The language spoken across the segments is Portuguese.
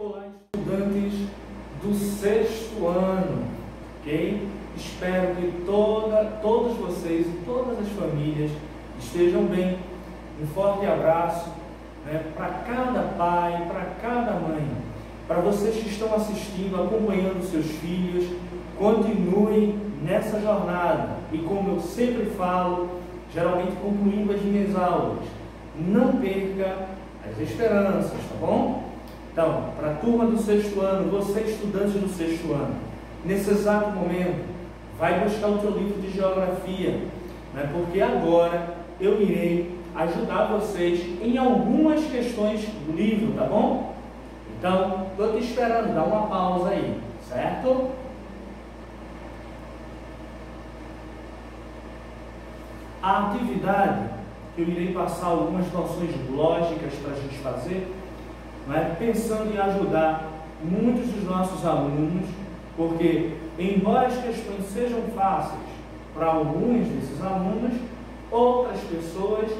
Olá, estudantes do sexto ano, ok? Espero que todos vocês e todas as famílias estejam bem. Um forte abraço, né, para cada pai, para cada mãe. Para vocês que estão assistindo, acompanhando seus filhos, continuem nessa jornada. E como eu sempre falo, geralmente concluindo as minhas aulas, não perca as esperanças, tá bom? Então, para a turma do sexto ano, você estudante do sexto ano, nesse exato momento, vai buscar o teu livro de geografia, né? Porque agora eu irei ajudar vocês em algumas questões do livro, tá bom? Então, estou te esperando, dá uma pausa aí, certo? A atividade que eu irei passar algumas noções lógicas para a gente fazer, né, pensando em ajudar muitos dos nossos alunos, porque embora as questões sejam fáceis para alguns desses alunos, outras pessoas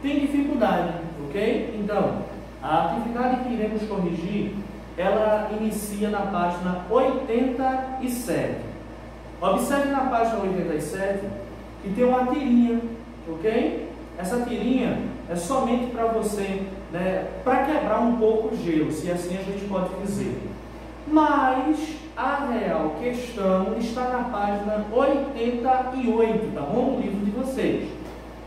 têm dificuldade, ok? Então, a atividade que iremos corrigir, ela inicia na página 87. Observe na página 87 que tem uma tirinha, ok? Essa tirinha é somente para você, né, para quebrar um pouco o gelo, se assim a gente pode dizer. Mas a real questão está na página 88, tá bom? No livro de vocês.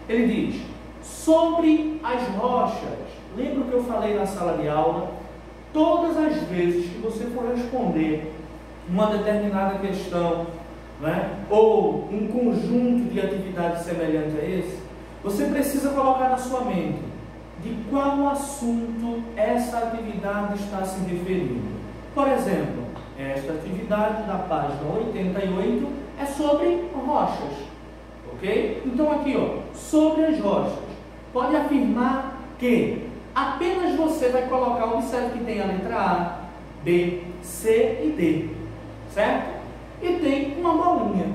Ele diz: sobre as rochas. Lembra que eu falei na sala de aula? Todas as vezes que você for responder uma determinada questão, né, ou um conjunto de atividades semelhante a esse, você precisa colocar na sua mente de qual assunto essa atividade está se referindo. Por exemplo, esta atividade da página 88 é sobre rochas, ok? Então aqui, ó, sobre as rochas, pode afirmar que apenas você vai colocar, observe que tem a letra A, B, C e D, certo? E tem uma bolinha.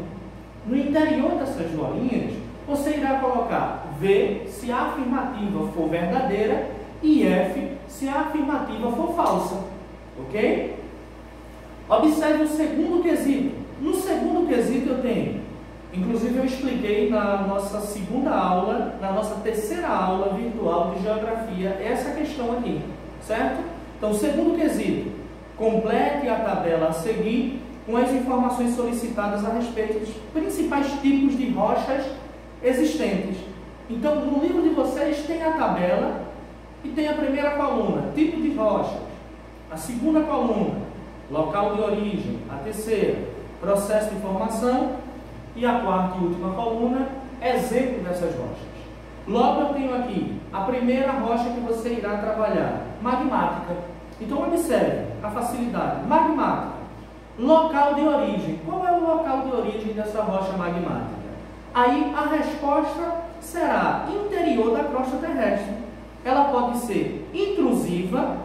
No interior dessas bolinhas, você irá colocar V se a afirmativa for verdadeira e F se a afirmativa for falsa, ok? Observe o segundo quesito. No segundo quesito eu tenho, inclusive eu expliquei na nossa segunda aula, na nossa terceira aula virtual de geografia, essa questão aqui, certo? Então, segundo quesito, complete a tabela a seguir com as informações solicitadas a respeito dos principais tipos de rochas existentes. Então, no livro de vocês tem a tabela e tem a primeira coluna, tipo de rochas, a segunda coluna, local de origem, a terceira, processo de formação, e a quarta e última coluna, exemplo dessas rochas. Logo eu tenho aqui a primeira rocha que você irá trabalhar, magmática. Então observe a facilidade, magmática. Local de origem. Qual é o local de origem dessa rocha magmática? Aí a resposta será interior da crosta terrestre. Ela pode ser intrusiva,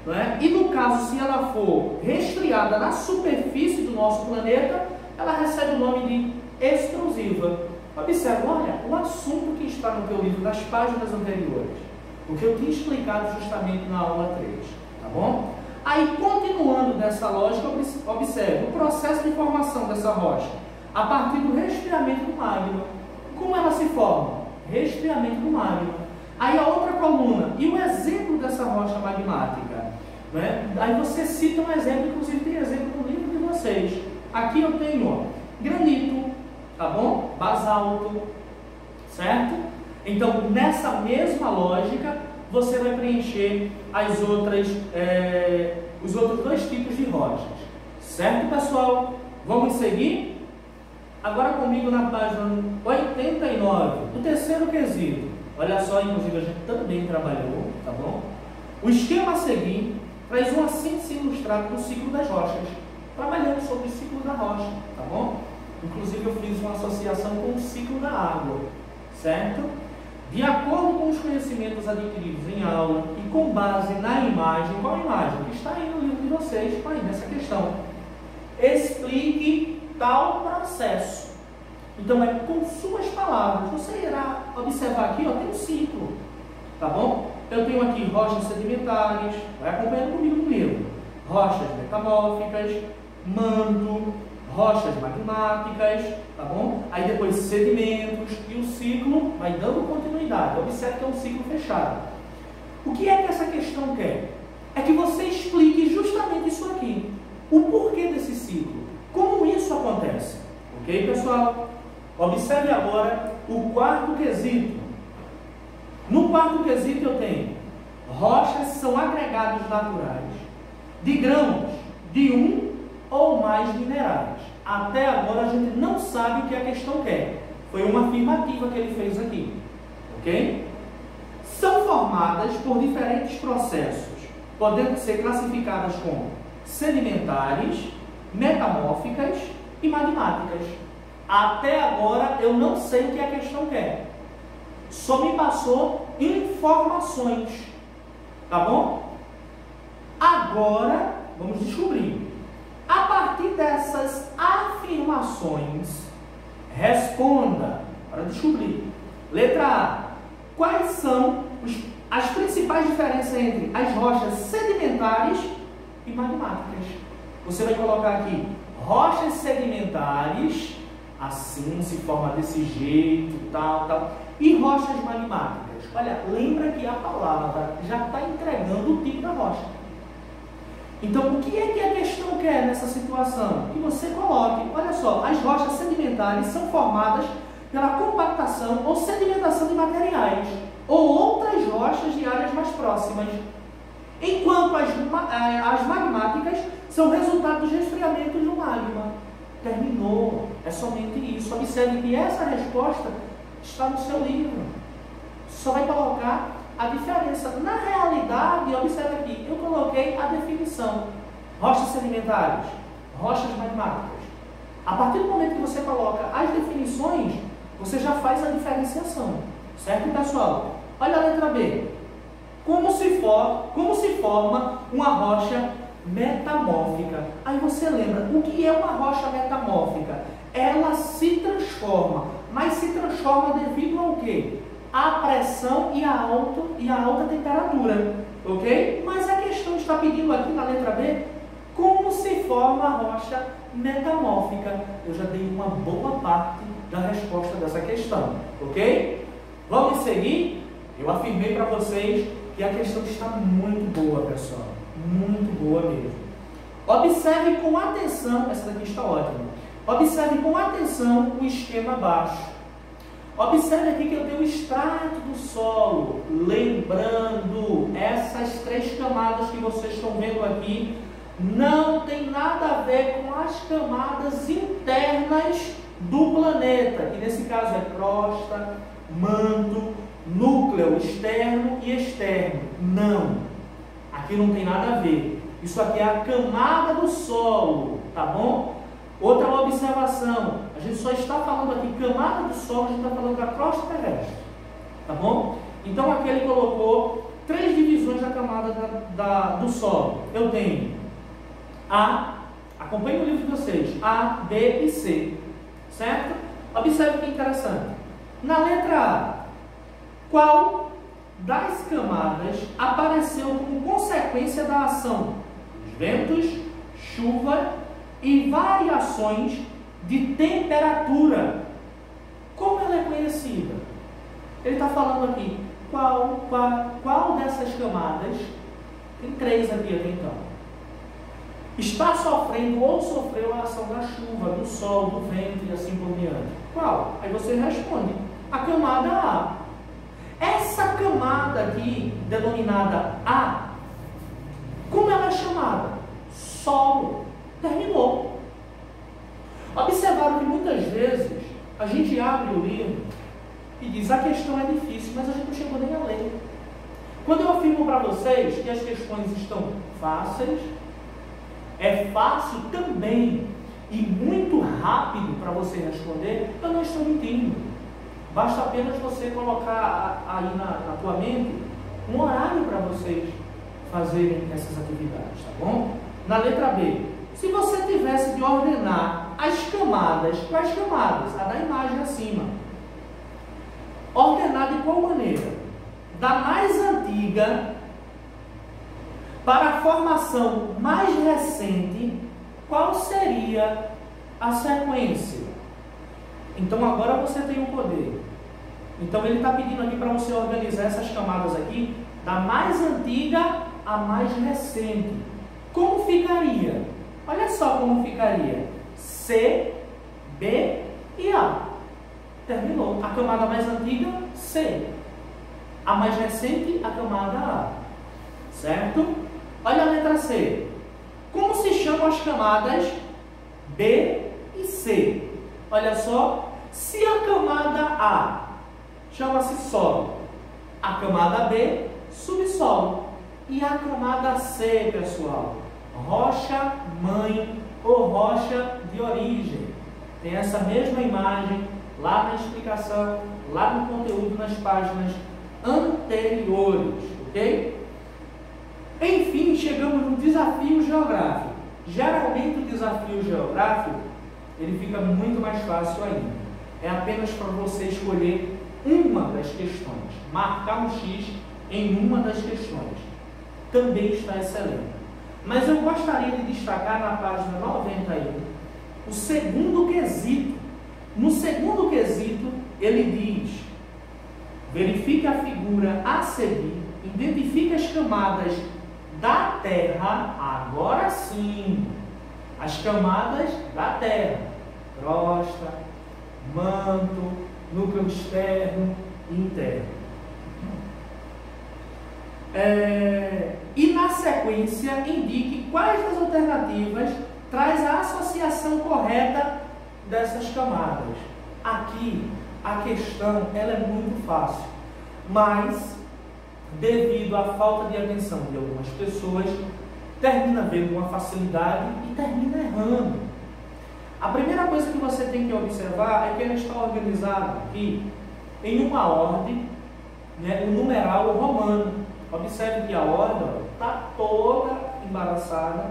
não é? E no caso, se ela for resfriada na superfície do nosso planeta, ela recebe o nome de extrusiva. Observe, olha, o assunto que está no teu livro, nas páginas anteriores, o que eu tinha explicado justamente na aula 3, tá bom? Aí, continuando nessa lógica, observe o processo de formação dessa rocha, a partir do resfriamento do magma. Como ela se forma? Resfriamento do magma. Aí a outra coluna, e o exemplo dessa rocha magmática, né? Aí você cita um exemplo, inclusive tem exemplo no livro de vocês. Aqui eu tenho, ó, granito, tá bom? Basalto, certo? Então, nessa mesma lógica, você vai preencher os outros dois tipos de rochas. Certo, pessoal? Vamos seguir? Agora comigo na página 89, o terceiro quesito. Olha só, inclusive a gente também trabalhou, tá bom? O esquema a seguir traz uma síntese ilustrada do ciclo das rochas, trabalhando sobre o ciclo da rocha, tá bom? Inclusive eu fiz uma associação com o ciclo da água, certo? De acordo com os conhecimentos adquiridos em aula e com base na imagem, qual imagem? Que está aí no livro de vocês, aí nessa questão. Explique tal processo. Então é com suas palavras. Você irá observar aqui, ó, tem um ciclo, tá bom? Eu tenho aqui rochas sedimentares, vai acompanhando comigo no livro. rochas metamórficas, manto, rochas magmáticas, tá bom? Aí depois sedimentos e o ciclo vai dando continuidade. Observe que é um ciclo fechado. O que é que essa questão quer? É que você explique justamente isso aqui. O porquê desse ciclo. Como isso acontece. Ok, pessoal? Observe agora o quarto quesito. No quarto quesito eu tenho rochas são agregados naturais de grãos de um ou mais minerais. Até agora a gente não sabe o que a questão quer. Foi uma afirmativa que ele fez aqui. Ok? São formadas por diferentes processos, podendo ser classificadas como sedimentares, metamórficas e magmáticas. Até agora eu não sei o que a questão quer. Só me passou informações. Tá bom? Agora vamos descobrir. A partir dessas afirmações, responda para descobrir. Letra A. Quais são as principais diferenças entre as rochas sedimentares e magmáticas? Você vai colocar aqui rochas sedimentares, assim se forma desse jeito, tal, e rochas magmáticas. Olha, lembra que a palavra já está entregando o tipo da rocha. Então, o que é que a questão quer nessa situação? Que você coloque, olha só, as rochas sedimentares são formadas pela compactação ou sedimentação de materiais ou outras rochas de áreas mais próximas, enquanto as magmáticas são resultado do resfriamento do magma. Terminou. É somente isso. Observe que essa resposta está no seu livro. Só vai colocar a diferença. Na realidade, observe aqui, eu coloquei a definição. Rochas sedimentares, rochas magmáticas. A partir do momento que você coloca as definições, você já faz a diferenciação. Certo, pessoal? Olha a letra B. Como se forma uma rocha metamórfica? Aí você lembra, o que é uma rocha metamórfica? Ela se transforma, mas se transforma devido ao quê? A pressão e a alta temperatura, ok? Mas a questão está pedindo aqui na letra B, como se forma a rocha metamórfica? Eu já dei uma boa parte da resposta dessa questão, ok? Vamos seguir? Eu afirmei para vocês que a questão está muito boa, pessoal, muito boa mesmo. Observe com atenção, essa daqui está ótima. Observe com atenção o esquema abaixo. Observe aqui que eu tenho o extrato do solo. Lembrando, essas 3 camadas que vocês estão vendo aqui não tem nada a ver com as camadas internas do planeta, que nesse caso é crosta, manto, núcleo externo e externo. Não, aqui não tem nada a ver. Isso aqui é a camada do solo, tá bom? Outra observação, a gente só está falando aqui camada do solo, a gente está falando da crosta terrestre, tá bom? Então aqui ele colocou 3 divisões da camada do solo. Eu tenho A, acompanhe o livro de vocês, A, B e C, certo? Observe que interessante. Na letra A, qual das camadas apareceu como consequência da ação dos ventos, chuva e variações de temperatura? Como ela é conhecida? Ele está falando aqui, qual dessas camadas, tem 3 aqui até então, está sofrendo ou sofreu a ação da chuva, do sol, do vento e assim por diante? Qual? Aí você responde, a camada A. Essa camada aqui, denominada A, como ela é chamada? Solo. Terminou. Observaram que muitas vezes a gente abre o livro e diz, a questão é difícil, mas a gente não chegou nem a ler. Quando eu afirmo para vocês que as questões estão fáceis, é fácil também e muito rápido para você responder, eu não estou mentindo. Basta apenas você colocar aí na tua mente um horário para vocês fazerem essas atividades, tá bom? Na letra B, se você tivesse de ordenar as camadas, quais camadas? A da imagem acima. Ordenar de qual maneira? Da mais antiga Para a formação mais recente, qual seria a sequência? Então agora você tem o poder. Então ele está pedindo aqui para você organizar essas camadas aqui, da mais antiga à mais recente. Como ficaria? Olha só como ficaria. C, B e A. Terminou. A camada mais antiga, C. A mais recente, a camada A. Certo? Olha a letra C. Como se chamam as camadas B e C? Olha só. Se a camada A chama-se solo, a camada B, subsolo. E a camada C, pessoal, rocha mãe ou rocha de origem. Tem essa mesma imagem lá na explicação, lá no conteúdo, nas páginas anteriores, ok? Enfim, chegamos no desafio geográfico. Geralmente o desafio geográfico, ele fica muito mais fácil ainda. É apenas para você escolher uma das questões, marcar um X em uma das questões. Também está excelente. Mas eu gostaria de destacar na página 91 o segundo quesito. No segundo quesito, ele diz: verifique a figura a seguir, identifique as camadas da Terra, agora sim, as camadas da Terra: crosta, manto, núcleo externo e interno. E na sequência indique quais das alternativas traz a associação correta dessas camadas. Aqui a questão ela é muito fácil, mas devido à falta de atenção de algumas pessoas, termina vendo uma facilidade e termina errando. A primeira coisa que você tem que observar é que ela está organizada aqui em uma ordem, né, o numeral romano. Observe que a ordem está toda embaraçada,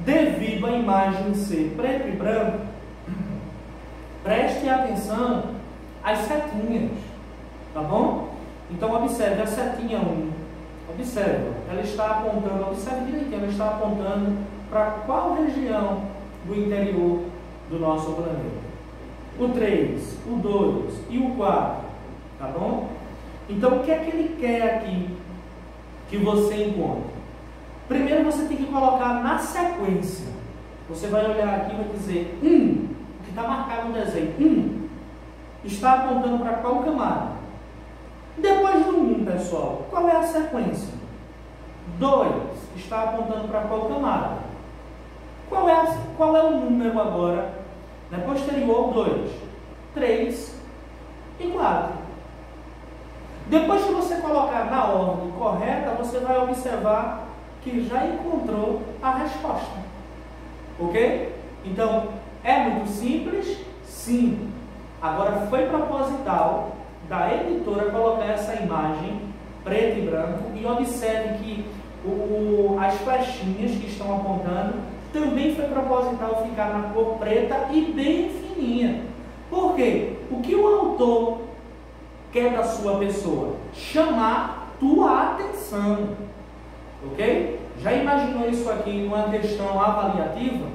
devido à imagem ser preto e branco. Preste atenção às setinhas, tá bom? Então observe a setinha 1, observe, ela está apontando, observe direitinho, ela está apontando para qual região do interior do nosso planeta. O 3, o 2 e o 4, tá bom? Então o que é que ele quer aqui que você encontre? Primeiro você tem que colocar na sequência. Você vai olhar aqui e vai dizer o que está marcado no desenho, está apontando para qual camada? Depois do 1, pessoal, qual é a sequência? 2 está apontando para qual camada? Qual é o número agora, né, posterior ao 2? 3 e 4. Depois que você colocar na ordem correta, você vai observar que já encontrou a resposta. Ok? Então, é muito simples? Sim. Agora, foi proposital da editora colocar essa imagem preto e branco, e observe que as flechinhas que estão apontando também foi proposital ficar na cor preta e bem fininha. Por quê? O que o autor quer da sua pessoa? Chamar tua atenção. Ok? Já imaginou isso aqui numa questão avaliativa?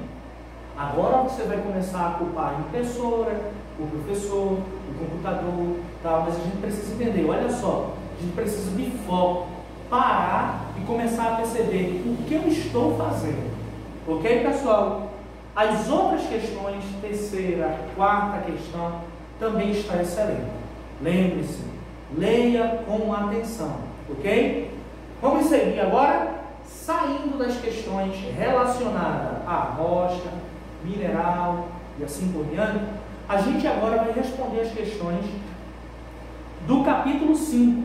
Agora você vai começar a culpar a impressora, o professor, o computador, tal, mas a gente precisa entender, olha só, a gente precisa de foco, parar e começar a perceber o que eu estou fazendo. Ok, pessoal? As outras questões, terceira, quarta questão, também está excelente. Lembre-se, leia com atenção, ok? Vamos seguir agora, saindo das questões relacionadas à rocha, mineral e assim por diante. A gente agora vai responder as questões do capítulo 5.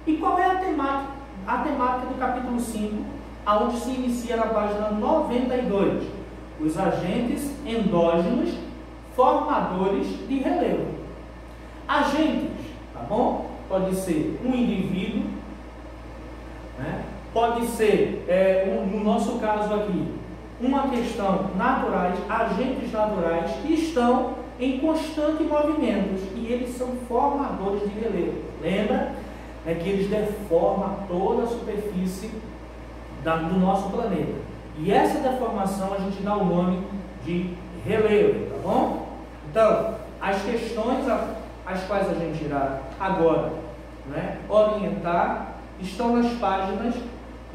E qual é a temática? A temática do capítulo 5, aonde se inicia na página 92. Os agentes endógenos formadores de relevo. Agentes, tá bom? Pode ser um indivíduo, né? Pode ser, no nosso caso aqui, uma questão naturais, agentes naturais que estão em constante movimento e eles são formadores de relevo. Lembra? É que eles deformam toda a superfície do nosso planeta. E essa deformação a gente dá o nome de relevo, tá bom? Então, as questões às quais a gente irá agora, né, orientar estão nas páginas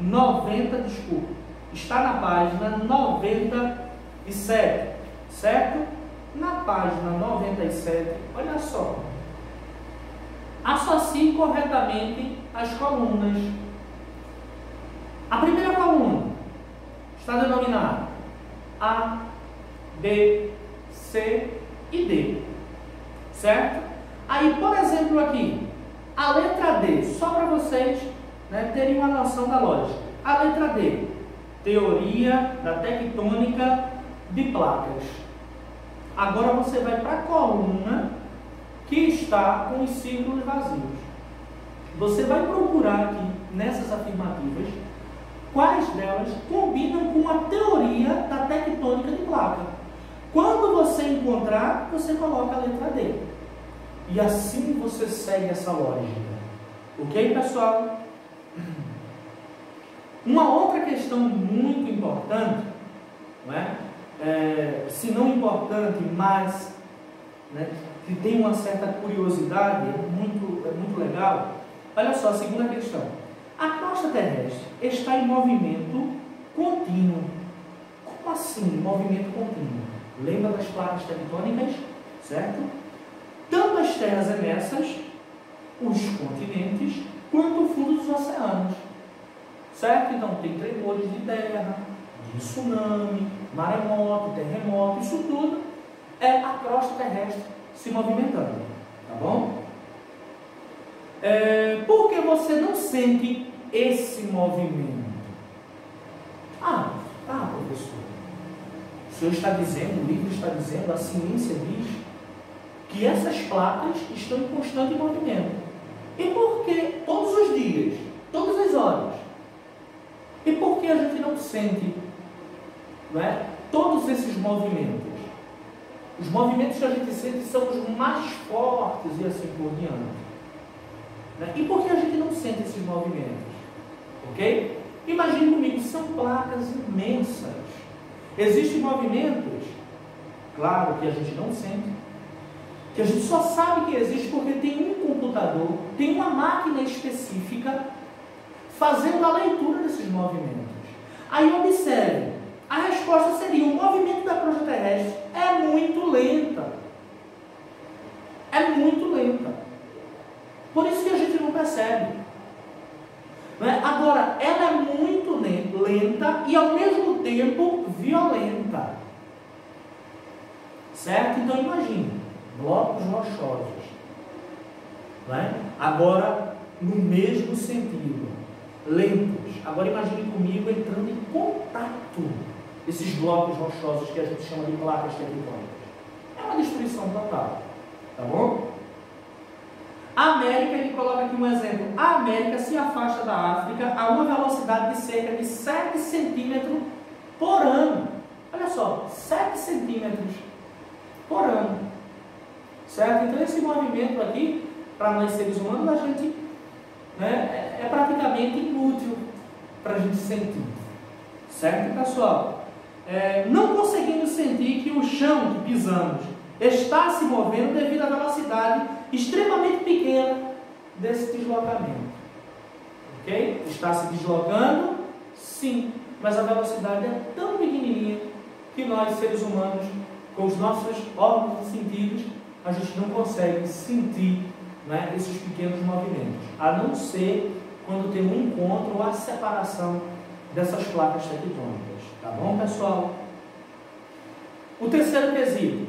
90, desculpa, está na página 97, certo? Na página 97, olha só, associe corretamente as colunas. A primeira coluna está denominada A, B, C e D, certo? Aí, por exemplo, aqui, a letra D, só para vocês, né, terem uma noção da lógica. A letra D, teoria da tectônica de placas. Agora você vai para a coluna que está com os círculos vazios. Você vai procurar aqui, nessas afirmativas, quais delas combinam com a teoria da tectônica de placa. Quando você encontrar, você coloca a letra D. E assim você segue essa lógica. Ok, pessoal? Uma outra questão muito importante, não é? Se não importante, mas, né, que tem uma certa curiosidade, é muito legal. Olha só, a segunda questão. A crosta terrestre está em movimento contínuo. Como assim, movimento contínuo? Lembra das placas tectônicas, certo? Tanto as terras emersas, os continentes, quanto o fundo dos oceanos, certo? Então tem tremores de terra, de tsunami, maremoto, terremoto, isso tudo é a crosta terrestre se movimentando, tá bom? Por que você não sente esse movimento? Tá, professor. O senhor está dizendo, o livro está dizendo, a ciência diz que essas placas estão em constante movimento. E por que todos os dias, todas as horas? E por que a gente não sente, não é, todos esses movimentos? Os movimentos que a gente sente são os mais fortes e assim por diante. Né? E por que a gente não sente esses movimentos? Ok? Imagine comigo, são placas imensas. Existem movimentos, claro, que a gente não sente, que a gente só sabe que existe porque tem um computador, tem uma máquina específica fazendo a leitura desses movimentos. Aí observe, a resposta seria: o movimento da crosta terrestre é muito lenta. É muito lenta. Por isso que a gente não percebe. Não é? Agora, ela é muito lenta e ao mesmo tempo violenta. Certo? Então imagine, blocos rochosos. Não é? Agora, no mesmo sentido, lentos. Agora imagine comigo entrando em contato esses blocos rochosos que a gente chama de placas tectônicas. É uma destruição total. Tá bom? A América, ele coloca aqui um exemplo. A América se afasta da África a uma velocidade de cerca de 7 centímetros por ano. Olha só, 7 centímetros por ano. Certo? Então esse movimento aqui, para nós seres humanos, a gente, né, é praticamente inútil para a gente sentir. Certo, pessoal? Não conseguimos sentir que o chão que pisamos está se movendo devido à velocidade extremamente pequena desse deslocamento. Ok? Está se deslocando? Sim, mas a velocidade é tão pequenininha que nós, seres humanos, com os nossos órgãos e sentidos, a gente não consegue sentir, né, esses pequenos movimentos, a não ser quando tem um encontro ou a separação dessas placas tectônicas. Tá bom, pessoal? O terceiro quesito: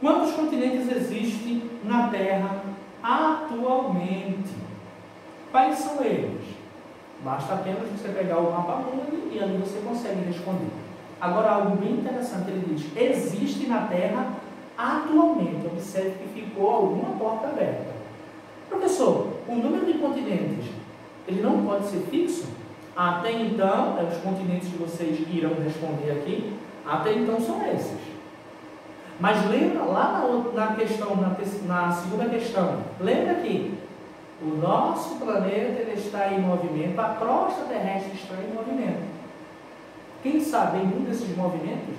quantos continentes existem na Terra atualmente? Quais são eles? Basta apenas você pegar o mapa mundi e ali você consegue responder. Agora, algo bem interessante, ele diz: existe na Terra atualmente. Observe que ficou alguma porta aberta. Professor, o número de continentes, ele não pode ser fixo? Até então, os continentes que vocês irão responder aqui, até então são esses. Mas lembra lá na segunda questão, lembra que o nosso planeta ele está em movimento, a crosta terrestre está em movimento. quem sabe em um desses movimentos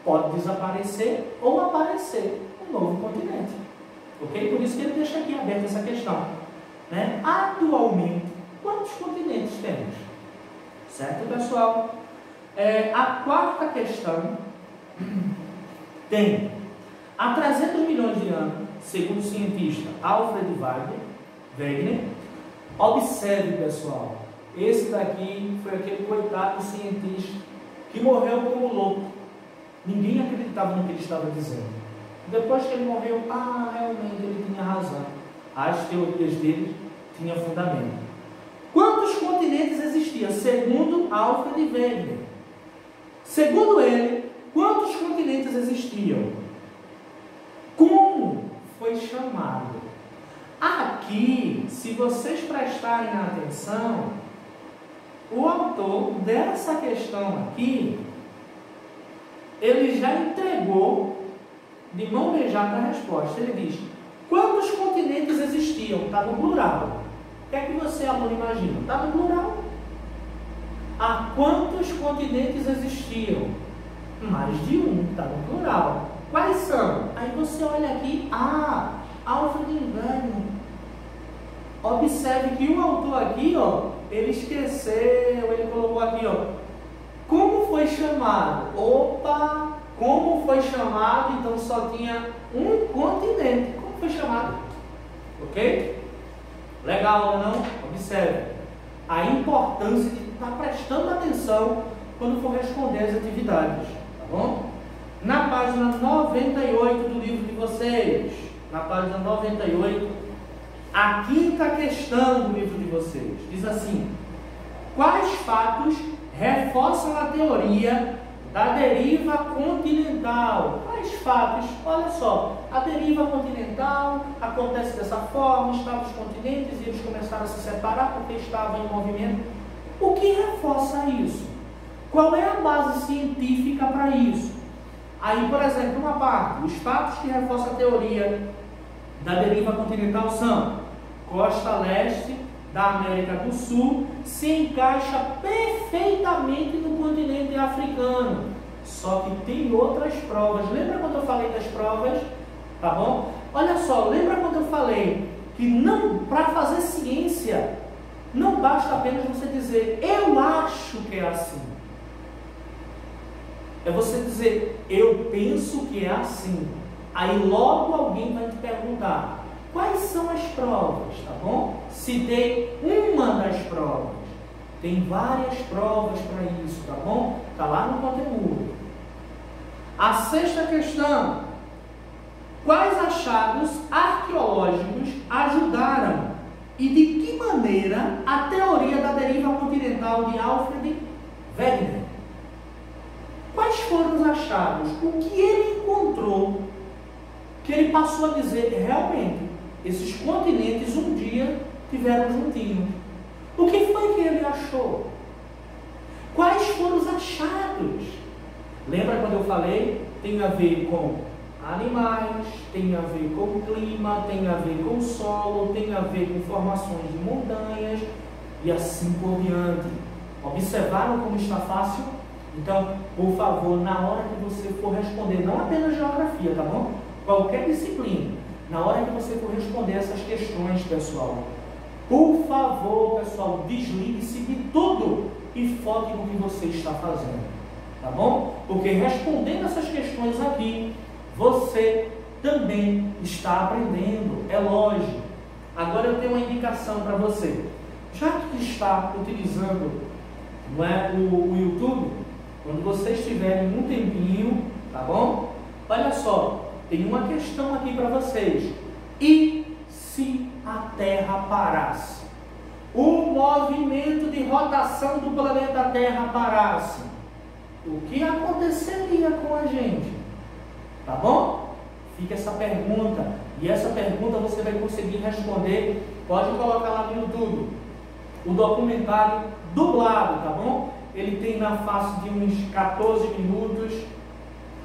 pode desaparecer ou aparecer um novo continente. Ok? Por isso que ele deixa aqui aberta essa questão. Né? Atualmente, quantos continentes temos? Certo, pessoal? A quarta questão tem há 300 milhões de anos, segundo o cientista Alfred Wegener. Observe, pessoal, esse daqui foi aquele coitado cientista que morreu como louco. Ninguém acreditava no que ele estava dizendo. Depois que ele morreu, realmente ele tinha razão. As teorias dele tinham fundamento. Quantos continentes existiam? Segundo Alfred Wegener. Segundo ele, quantos continentes existiam? Como foi chamado? Aqui, se vocês prestarem atenção, o autor dessa questão aqui, ele já entregou de mão beijada a resposta. Ele diz: quantos continentes existiam? Está no plural. O que é que você, aluno, imagina? Está no plural. Quantos continentes existiam? Mais de um, está no plural. Quais são? Aí você olha aqui, Alfred Wegener. Observe que o autor aqui, ele esqueceu, ele colocou aqui, como foi chamado? Como foi chamado? Então só tinha um continente. Como foi chamado? Ok? Legal, não? Observe a importância de estar prestando atenção quando for responder as atividades, tá bom? Na página 98 do livro de vocês, na página 98, a quinta questão do livro de vocês diz assim: quais fatos reforçam a teoria da deriva continental? Quais fatos? Olha só, a deriva continental acontece dessa forma, estavam os continentes e eles começaram a se separar porque estavam em movimento. O que reforça isso? Qual é a base científica para isso? Aí, por exemplo, uma parte, os fatos que reforçam a teoria da deriva continental são: costa leste da América do Sul se encaixa perfeitamente no continente africano. Só que tem outras provas. Lembra quando eu falei das provas? Tá bom? Olha só, lembra quando eu falei que não, para fazer ciência, não basta apenas você dizer eu acho que é assim. É você dizer eu penso que é assim. Aí logo alguém vai te perguntar quais são as provas, tá bom? Citei uma das provas. Tem várias provas para isso, tá bom? Está lá no conteúdo. A sexta questão: quais achados arqueológicos ajudaram e de que maneira a teoria da deriva continental de Alfred Wegener? Quais foram os achados? O que ele encontrou que ele passou a dizer realmente esses continentes um dia tiveram juntinhos? O que foi que ele achou? Quais foram os achados? Lembra quando eu falei? Tem a ver com animais, tem a ver com o clima, tem a ver com o solo, tem a ver com formações de montanhas e assim por diante. Observaram como está fácil? Então, por favor, na hora que você for responder, não apenas geografia, tá bom? Qualquer disciplina, na hora que você for responder essas questões, pessoal, por favor, pessoal, desligue-se de tudo e foque no que você está fazendo, tá bom? Porque respondendo essas questões aqui, você também está aprendendo, é lógico. Agora eu tenho uma indicação para você. Já que está utilizando, não é, o YouTube, quando vocês tiverem um tempinho, tá bom? Olha só, tem uma questão aqui para vocês. E se a Terra parasse? O movimento de rotação do planeta Terra parasse? O que aconteceria com a gente? Tá bom? Fica essa pergunta. E essa pergunta você vai conseguir responder. Pode colocar lá no YouTube o documentário dublado, tá bom? Ele tem na faixa de uns 14 minutos,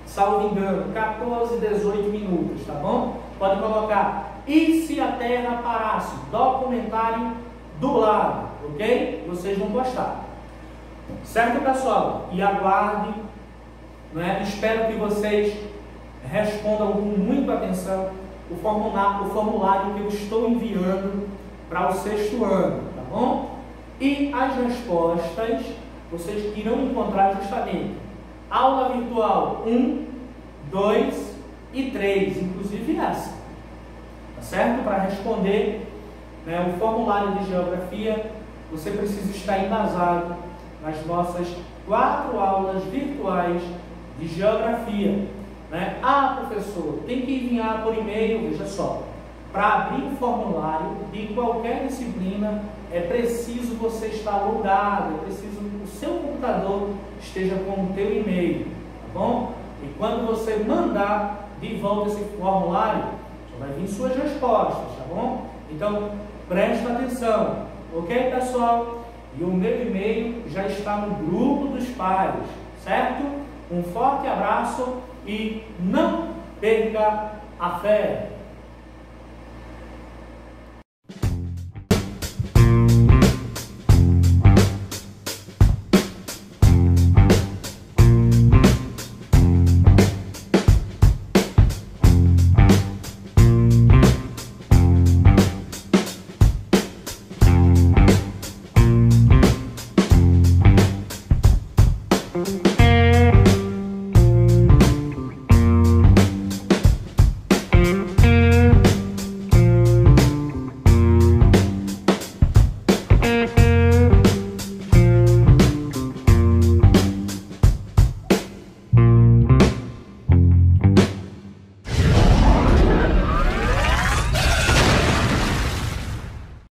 salvo engano, 14, 18 minutos, tá bom? Pode colocar e se a Terra parasse? Documentário dublado, ok? Vocês vão gostar. Certo, pessoal? E aguarde, né? Espero que vocês respondam com muita atenção o formulário que eu estou enviando para o 6º ano, tá bom? E as respostas vocês irão encontrar justamente aula virtual 1, 2 e 3, inclusive essa, tá certo? Para responder, né, o formulário de geografia, você precisa estar embasado nas nossas 4 aulas virtuais de geografia, né? Ah, professor, tem que enviar por e-mail. Veja só, para abrir um formulário de qualquer disciplina é preciso você estar logado, é preciso que o seu computador esteja com o teu e-mail, tá bom? E quando você mandar de volta esse formulário, só vai vir suas respostas, tá bom? Então, presta atenção, ok, pessoal? E o meu e-mail já está no grupo dos pais, certo? Um forte abraço e não perca a fé! Thank you.